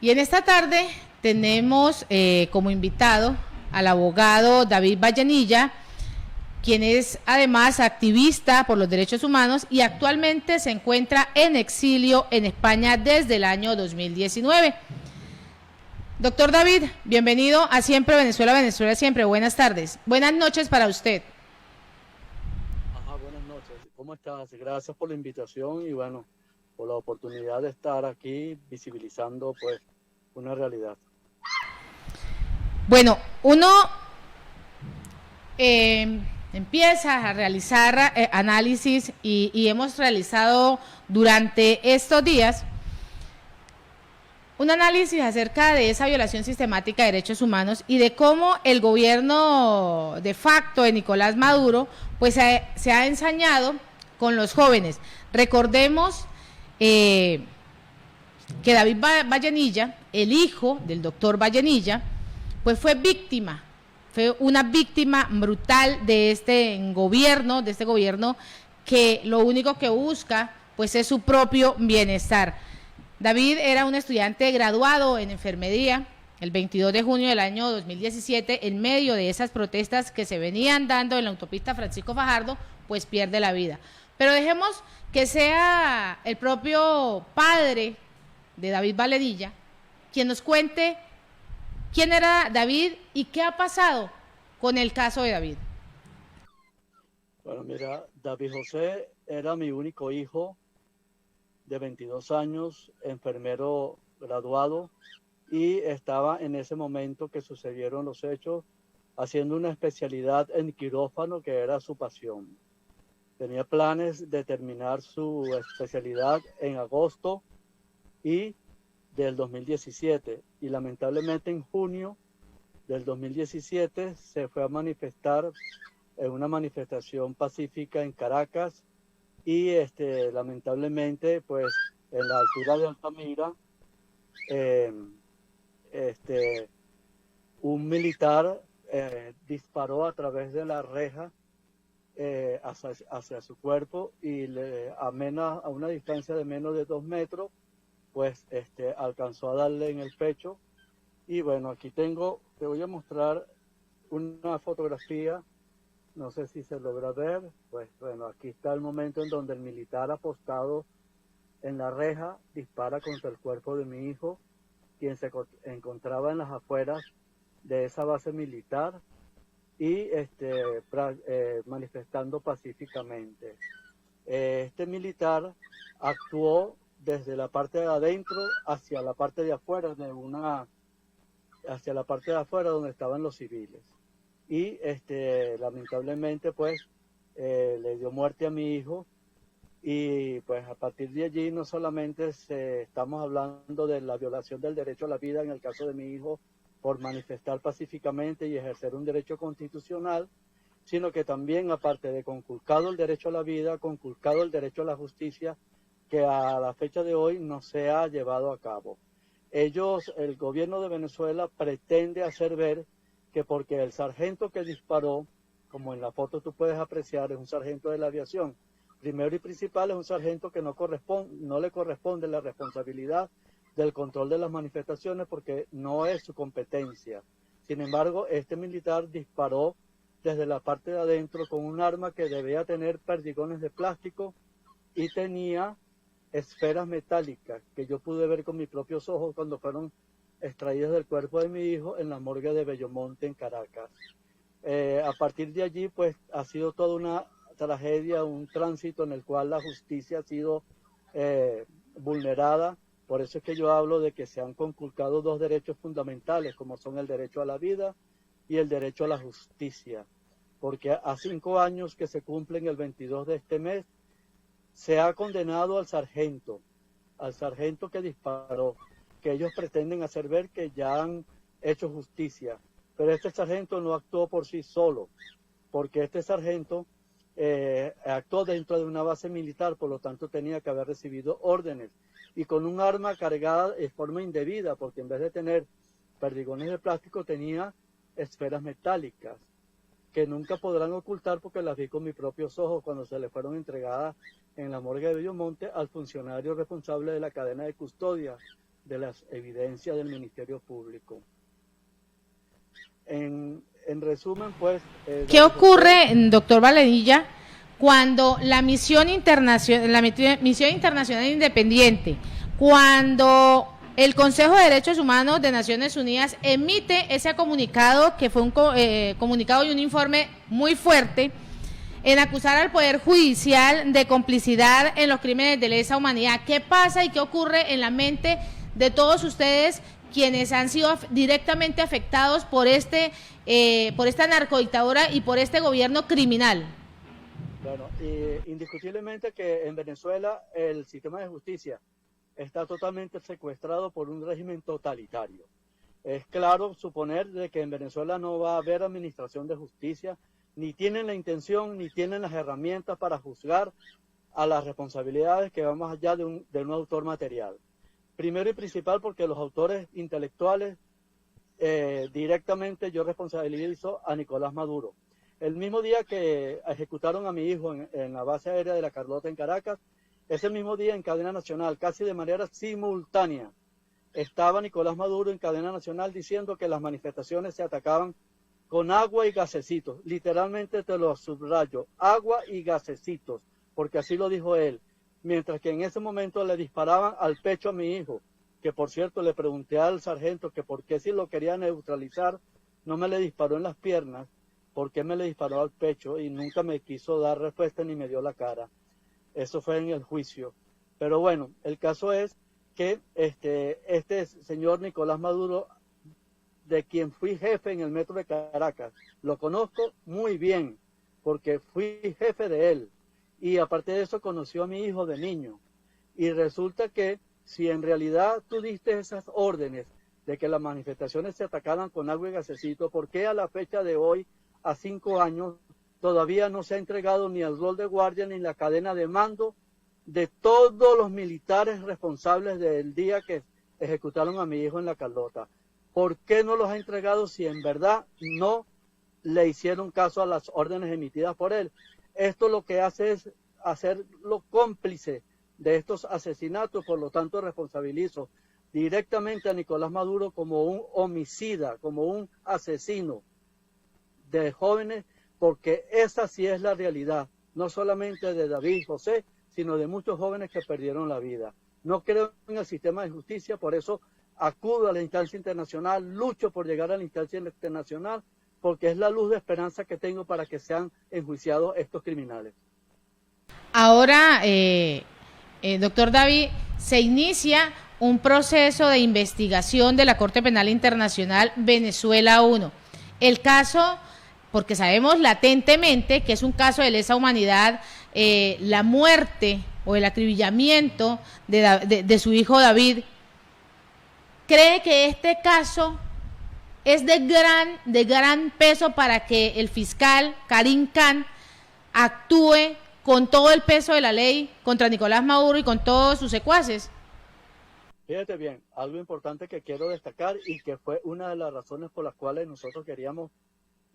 Y en esta tarde tenemos como invitado al abogado David Vallenilla, quien es además activista por los derechos humanos y actualmente se encuentra en exilio en España desde el año 2019. Doctor David, bienvenido a Siempre Venezuela, Venezuela Siempre. Buenas tardes. Buenas noches para usted. Ajá, buenas noches. ¿Cómo estás? Gracias por la invitación y bueno, por la oportunidad de estar aquí visibilizando pues una realidad. Bueno, uno empieza a realizar análisis y hemos realizado durante estos días un análisis acerca de esa violación sistemática de derechos humanos y de cómo el gobierno de facto de Nicolás Maduro pues se ha ensañado con los jóvenes. Recordemos que David Vallenilla, el hijo del doctor Vallenilla, pues fue una víctima brutal de este gobierno que lo único que busca pues es su propio bienestar. David era un estudiante graduado en enfermería el 22 de junio del año 2017, en medio de esas protestas que se venían dando en la autopista Francisco Fajardo, pues pierde la vida. Pero dejemos que sea el propio padre de David Vallenilla quien nos cuente quién era David y qué ha pasado con el caso de David. Bueno, mira, David José era mi único hijo de 22 años, enfermero graduado, y estaba en ese momento que sucedieron los hechos haciendo una especialidad en quirófano que era su pasión. Tenía planes de terminar su especialidad en agosto y del 2017 y lamentablemente en junio del 2017 se fue a manifestar en una manifestación pacífica en Caracas y lamentablemente pues en la altura de Altamira un militar disparó a través de la reja hacia su cuerpo y a una distancia de menos de 2 metros pues alcanzó a darle en el pecho. Y bueno, aquí te voy a mostrar una fotografía, no sé si se logra ver, pues bueno, aquí está el momento en donde el militar apostado en la reja dispara contra el cuerpo de mi hijo, quien se encontraba en las afueras de esa base militar y manifestando pacíficamente. Este militar actuó desde la parte de adentro hacia la parte de afuera hacia la parte de afuera donde estaban los civiles y lamentablemente pues le dio muerte a mi hijo y pues a partir de allí no solamente estamos hablando de la violación del derecho a la vida en el caso de mi hijo por manifestar pacíficamente y ejercer un derecho constitucional, sino que también aparte de conculcado el derecho a la vida, conculcado el derecho a la justicia, que a la fecha de hoy no se ha llevado a cabo. El gobierno de Venezuela pretende hacer ver que porque el sargento que disparó, como en la foto tú puedes apreciar, es un sargento de la aviación. Primero y principal es un sargento que no le corresponde la responsabilidad del control de las manifestaciones porque no es su competencia. Sin embargo, este militar disparó desde la parte de adentro con un arma que debía tener perdigones de plástico y tenía esferas metálicas que yo pude ver con mis propios ojos cuando fueron extraídas del cuerpo de mi hijo en la morgue de Bellomonte en Caracas. A partir de allí pues ha sido toda una tragedia, un tránsito en el cual la justicia ha sido vulnerada. Por eso es que yo hablo de que se han conculcado dos derechos fundamentales como son el derecho a la vida y el derecho a la justicia, porque a 5 años que se cumplen el 22 de este mes se ha condenado al sargento que disparó, que ellos pretenden hacer ver que ya han hecho justicia, pero este sargento no actuó por sí solo, porque este sargento actuó dentro de una base militar, por lo tanto tenía que haber recibido órdenes y con un arma cargada de forma indebida, porque en vez de tener perdigones de plástico tenía esferas metálicas que nunca podrán ocultar porque las vi con mis propios ojos cuando se le fueron entregadas en la morgue de Bellomonte al funcionario responsable de la cadena de custodia de las evidencias del Ministerio Público. En resumen, pues... ¿Qué ocurre, doctor Valenilla, cuando la misión internacional independiente, cuando el Consejo de Derechos Humanos de Naciones Unidas emite ese comunicado, que fue un comunicado y un informe muy fuerte, en acusar al Poder Judicial de complicidad en los crímenes de lesa humanidad? ¿Qué pasa y qué ocurre en la mente de todos ustedes quienes han sido directamente afectados por esta narcodictadura y por este gobierno criminal? Bueno, indiscutiblemente que en Venezuela el sistema de justicia está totalmente secuestrado por un régimen totalitario. Es claro suponer de que en Venezuela no va a haber administración de justicia, ni tienen la intención, ni tienen las herramientas para juzgar a las responsabilidades que van más allá de un autor material. Primero y principal porque los autores intelectuales directamente yo responsabilizo a Nicolás Maduro. El mismo día que ejecutaron a mi hijo en la base aérea de La Carlota en Caracas, ese mismo día en cadena nacional, casi de manera simultánea, estaba Nicolás Maduro en cadena nacional diciendo que las manifestaciones se atacaban con agua y gasecitos. Literalmente te lo subrayo, agua y gasecitos, porque así lo dijo él. Mientras que en ese momento le disparaban al pecho a mi hijo, que por cierto le pregunté al sargento que por qué si lo quería neutralizar no me le disparó en las piernas, por qué me le disparó al pecho, y nunca me quiso dar respuesta ni me dio la cara. Eso fue en el juicio. Pero bueno, el caso es que este señor Nicolás Maduro, de quien fui jefe en el metro de Caracas, lo conozco muy bien, porque fui jefe de él. Y aparte de eso conoció a mi hijo de niño. Y resulta que si en realidad tú diste esas órdenes de que las manifestaciones se atacaran con agua y gasecito, ¿por qué a la fecha de hoy, a 5 años, todavía no se ha entregado ni el rol de guardia ni la cadena de mando de todos los militares responsables del día que ejecutaron a mi hijo en La Carlota? ¿Por qué no los ha entregado si en verdad no le hicieron caso a las órdenes emitidas por él? Esto lo que hace es hacerlo cómplice de estos asesinatos, por lo tanto responsabilizo directamente a Nicolás Maduro como un homicida, como un asesino de jóvenes, porque esa sí es la realidad, no solamente de David José, sino de muchos jóvenes que perdieron la vida. No creo en el sistema de justicia, por eso acudo a la instancia internacional, lucho por llegar a la instancia internacional, porque es la luz de esperanza que tengo para que sean enjuiciados estos criminales. Ahora, doctor David, se inicia un proceso de investigación de la Corte Penal Internacional Venezuela 1. El caso, porque sabemos latentemente que es un caso de lesa humanidad, la muerte o el acribillamiento de su hijo David. ¿Cree que este caso es de gran peso para que el fiscal Karim Khan actúe con todo el peso de la ley contra Nicolás Maduro y con todos sus secuaces? Fíjate bien, algo importante que quiero destacar y que fue una de las razones por las cuales nosotros queríamos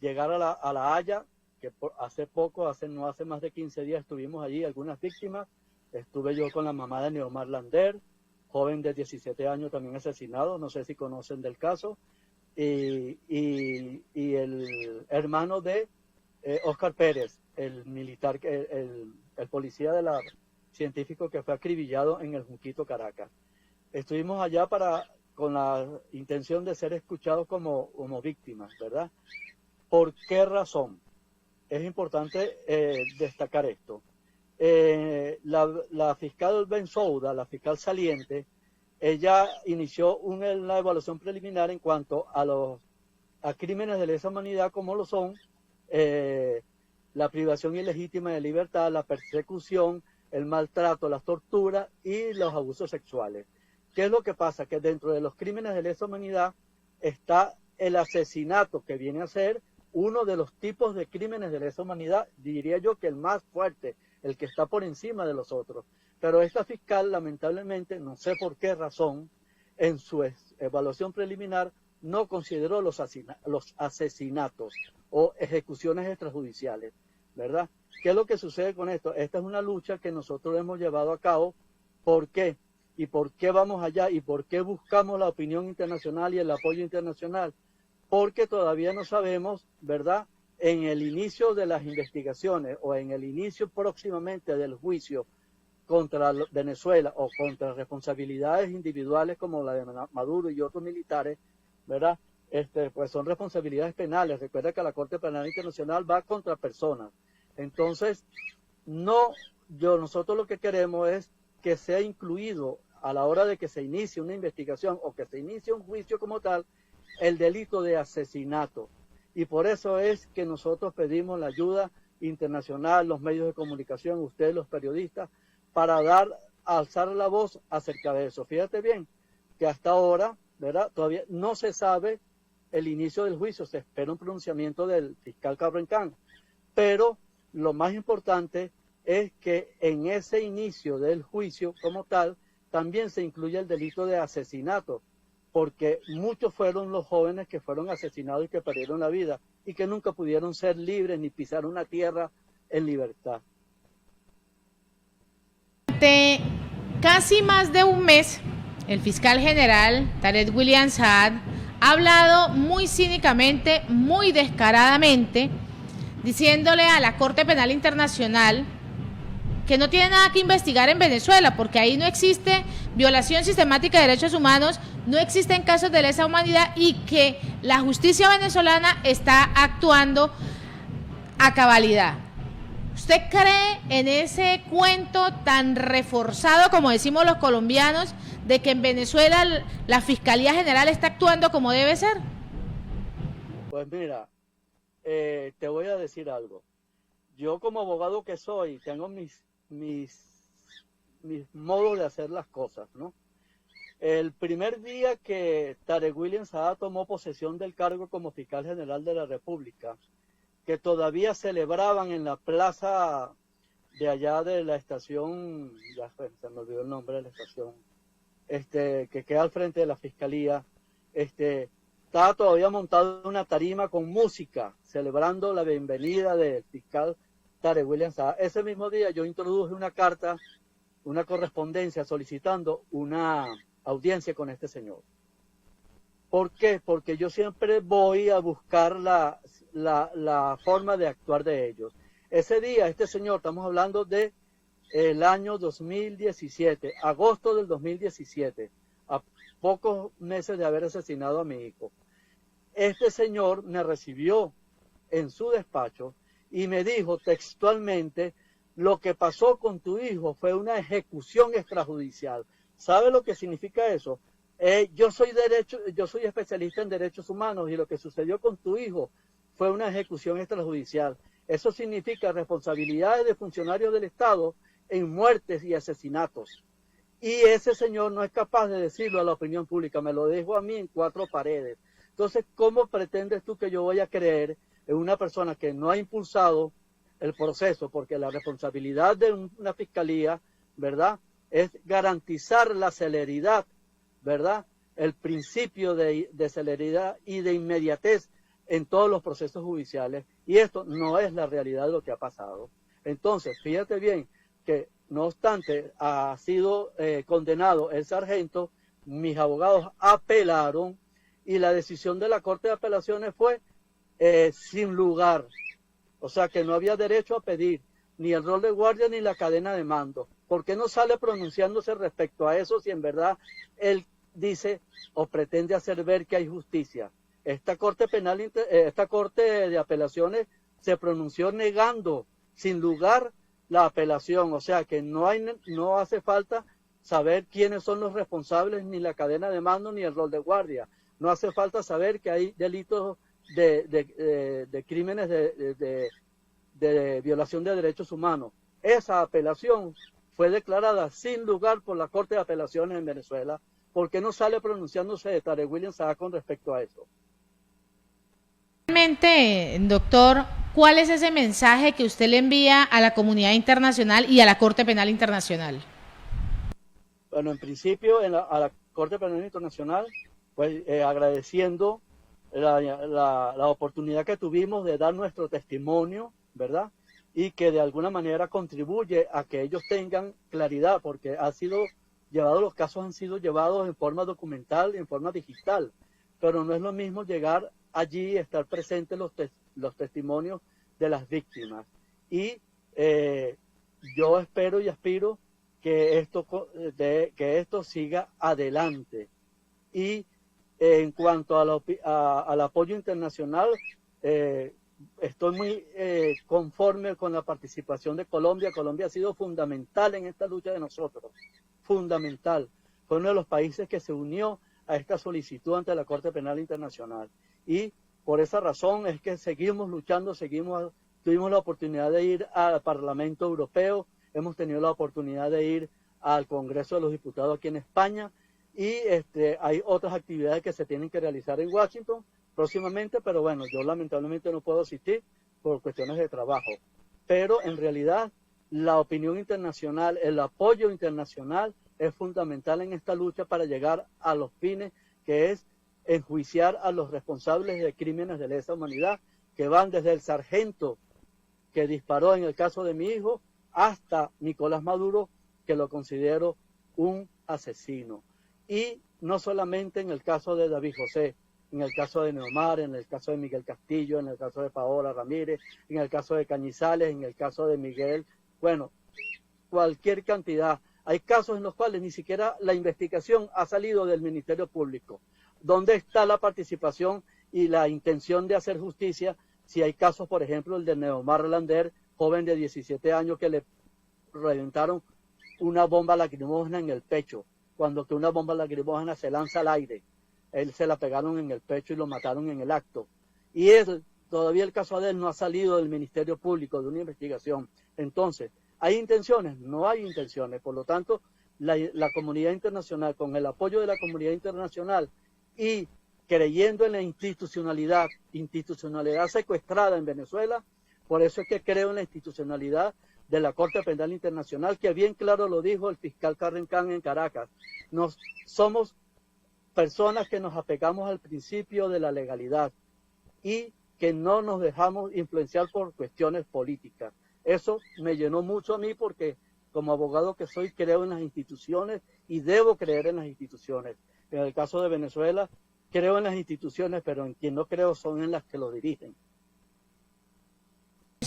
llegar a la Haya, que hace poco, no hace más de 15 días estuvimos allí, algunas víctimas. Estuve yo con la mamá de Neomar Lander, joven de 17 años también asesinado, no sé si conocen del caso, y el hermano de Oscar Pérez, el militar, el policía científico que fue acribillado en el Junquito, Caracas. Estuvimos allá con la intención de ser escuchados como víctimas, ¿verdad? ¿Por qué razón? Es importante destacar esto. La fiscal Bensouda, la fiscal saliente, ella inició una evaluación preliminar en cuanto a crímenes de lesa humanidad, como lo son la privación ilegítima de libertad, la persecución, el maltrato, las torturas y los abusos sexuales. ¿Qué es lo que pasa? Que dentro de los crímenes de lesa humanidad está el asesinato, que viene a ser uno de los tipos de crímenes de lesa humanidad, diría yo que el más fuerte, el que está por encima de los otros. Pero esta fiscal, lamentablemente, no sé por qué razón, en su evaluación preliminar no consideró los asesinatos o ejecuciones extrajudiciales, ¿verdad? ¿Qué es lo que sucede con esto? Esta es una lucha que nosotros hemos llevado a cabo. ¿Por qué? ¿Y por qué vamos allá? ¿Y por qué buscamos la opinión internacional y el apoyo internacional? Porque todavía no sabemos, ¿verdad?, en el inicio de las investigaciones o en el inicio próximamente del juicio contra Venezuela o contra responsabilidades individuales como la de Maduro y otros militares, ¿verdad?, pues son responsabilidades penales. Recuerda que la Corte Penal Internacional va contra personas. Entonces, nosotros lo que queremos es que sea incluido a la hora de que se inicie una investigación o que se inicie un juicio como tal, el delito de asesinato. Y por eso es que nosotros pedimos la ayuda internacional, los medios de comunicación, ustedes los periodistas, para alzar la voz acerca de eso. Fíjate bien que hasta ahora, ¿verdad?, todavía no se sabe el inicio del juicio, se espera un pronunciamiento del fiscal Cabrencán, pero lo más importante es que en ese inicio del juicio como tal, también se incluye el delito de asesinato, porque muchos fueron los jóvenes que fueron asesinados y que perdieron la vida y que nunca pudieron ser libres ni pisar una tierra en libertad. Durante casi más de un mes, el fiscal general Tarek William Saad ha hablado muy cínicamente, muy descaradamente, diciéndole a la Corte Penal Internacional que no tiene nada que investigar en Venezuela, porque ahí no existe violación sistemática de derechos humanos, no existen casos de lesa humanidad y que la justicia venezolana está actuando a cabalidad. ¿Usted cree en ese cuento tan reforzado, como decimos los colombianos, de que en Venezuela la Fiscalía General está actuando como debe ser? Pues mira, te voy a decir algo. Yo como abogado que soy, tengo mis modos de hacer las cosas, ¿no? El primer día que Tarek William Saad tomó posesión del cargo como fiscal general de la República, que todavía celebraban en la plaza de allá de la estación, ya se me olvidó el nombre de la estación, que queda al frente de la fiscalía, estaba todavía montado una tarima con música, celebrando la bienvenida del fiscal Tarek William Saad. Ese mismo día yo introduje una carta, una correspondencia solicitando una audiencia con este señor. ¿Por qué? Porque yo siempre voy a buscar la forma de actuar de ellos. Ese día, este señor, estamos hablando de el año 2017, agosto del 2017, a pocos meses de haber asesinado a mi hijo. Este señor me recibió en su despacho y me dijo textualmente: lo que pasó con tu hijo fue una ejecución extrajudicial. ¿Sabe lo que significa eso? Yo soy especialista en derechos humanos y lo que sucedió con tu hijo fue una ejecución extrajudicial. Eso significa responsabilidades de funcionarios del Estado en muertes y asesinatos. Y ese señor no es capaz de decirlo a la opinión pública, me lo dijo a mí en 4 paredes. Entonces, ¿cómo pretendes tú que yo voy a creer en una persona que no ha impulsado el proceso? Porque la responsabilidad de una fiscalía, ¿verdad?, es garantizar la celeridad, ¿verdad?, el principio de celeridad y de inmediatez en todos los procesos judiciales, y esto no es la realidad de lo que ha pasado. Entonces, fíjate bien que no obstante ha sido condenado el sargento, mis abogados apelaron y la decisión de la Corte de Apelaciones fue sin lugar, o sea que no había derecho a pedir ni el rol de guardia ni la cadena de mando. ¿Por qué no sale pronunciándose respecto a eso si en verdad él dice o pretende hacer ver que hay justicia? Esta Corte de Apelaciones se pronunció negando sin lugar la apelación, o sea que no hace falta saber quiénes son los responsables, ni la cadena de mando, ni el rol de guardia. No hace falta saber que hay delitos de crímenes de violación de derechos humanos. Esa apelación fue declarada sin lugar por la Corte de Apelaciones en Venezuela. ¿Por qué no sale pronunciándose de Tarek William Saad con respecto a eso? Realmente, doctor, ¿cuál es ese mensaje que usted le envía a la comunidad internacional y a la Corte Penal Internacional? Bueno, en principio a la Corte Penal Internacional, pues agradeciendo la oportunidad que tuvimos de dar nuestro testimonio, ¿verdad? Y que de alguna manera contribuye a que ellos tengan claridad, porque ha sido los casos han sido llevados en forma documental y en forma digital, pero no es lo mismo llegar allí y estar presentes los testimonios de las víctimas. Y yo espero y aspiro que esto siga adelante. Y en cuanto al apoyo internacional, estoy muy conforme con la participación de Colombia. Colombia ha sido fundamental en esta lucha de nosotros, fundamental. Fue uno de los países que se unió a esta solicitud ante la Corte Penal Internacional. Y por esa razón es que seguimos luchando, tuvimos la oportunidad de ir al Parlamento Europeo, hemos tenido la oportunidad de ir al Congreso de los Diputados aquí en España, y hay otras actividades que se tienen que realizar en Washington próximamente, pero bueno, yo lamentablemente no puedo asistir por cuestiones de trabajo. Pero en realidad la opinión internacional, el apoyo internacional es fundamental en esta lucha para llegar a los fines, que es enjuiciar a los responsables de crímenes de lesa humanidad, que van desde el sargento que disparó en el caso de mi hijo hasta Nicolás Maduro, que lo considero un asesino. Y no solamente en el caso de David José, en el caso de Neomar, en el caso de Miguel Castillo, en el caso de Paola Ramírez, en el caso de Cañizales, en el caso de Miguel, bueno, cualquier cantidad. Hay casos en los cuales ni siquiera la investigación ha salido del Ministerio Público. ¿Dónde está la participación y la intención de hacer justicia si hay casos, por ejemplo, el de Neomar Lander, joven de 17 años que le reventaron una bomba lacrimógena en el pecho, cuando que una bomba lacrimógena se lanza al aire? Él se la pegaron en el pecho y lo mataron en el acto. Y todavía el caso de él no ha salido del Ministerio Público de una investigación. Entonces, ¿hay intenciones? No hay intenciones. Por lo tanto, la comunidad internacional, con el apoyo de la comunidad internacional y creyendo en la institucionalidad secuestrada en Venezuela, por eso es que creo en la institucionalidad de la Corte Penal Internacional, que bien claro lo dijo el fiscal Karen Khan en Caracas. Somos personas que nos apegamos al principio de la legalidad y que no nos dejamos influenciar por cuestiones políticas. Eso me llenó mucho a mí porque como abogado que soy creo en las instituciones y debo creer en las instituciones. En el caso de Venezuela creo en las instituciones, pero en quien no creo son en las que lo dirigen.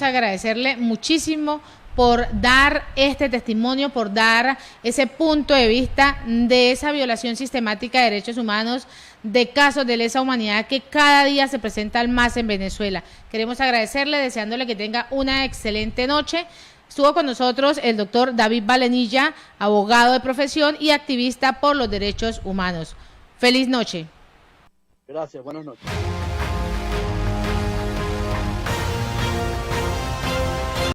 Agradecerle muchísimo por dar este testimonio, por dar ese punto de vista de esa violación sistemática de derechos humanos, de casos de lesa humanidad que cada día se presentan más en Venezuela. Queremos agradecerle, deseándole que tenga una excelente noche. Estuvo con nosotros el doctor David Valenilla, abogado de profesión y activista por los derechos humanos. Feliz noche. Gracias, buenas noches.